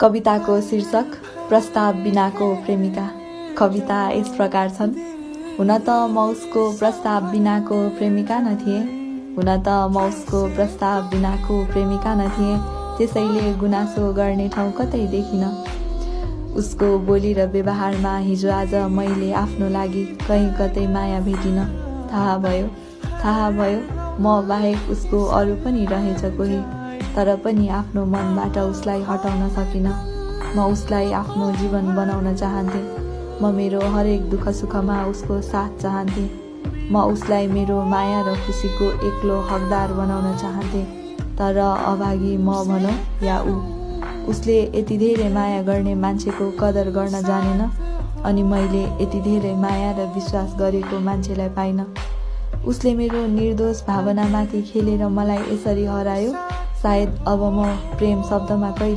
कविताको शीर्षक प्रस्ताव बिनाको प्रेमिका। कविता यस प्रकार छन्। हुन त म उसको प्रस्ताव बिनाको प्रेमिका न थिएँ, हुन त म उसको प्रस्ताव बिनाको प्रेमिका न थिएँ, त्यसैले गुनासो गर्ने ठाउँ कतै देखिन। उसको बोली र व्यवहारमा हिजो आज मैले आफ्नो लागि कहीँ कतै माया भेटिन। थाहा भयो म बाहेक उसको अरू पनि रहेछ कोही, तर पनि आफ्नो मनबाट उसलाई हटाउन सकिन। म उसलाई आफ्नो जीवन बनाउन चाहन्थे, म मेरो हरेक दुःख सुखमा उसको साथ चाहन्थे, म उसलाई मेरो माया र खुसीको एक्लो हकदार बनाउन चाहन्थे। तर अभागी म भनौँ या उसले यति धेरै माया गर्ने मान्छेको कदर गर्न जानेन, अनि मैले यति धेरै माया र विश्वास गरेको मान्छेलाई पाइन। उसले मेरो निर्दोष भावनामाथि खेलेर मलाई यसरी हरायो। सायद अब म प्रेम शब्दमा कहिले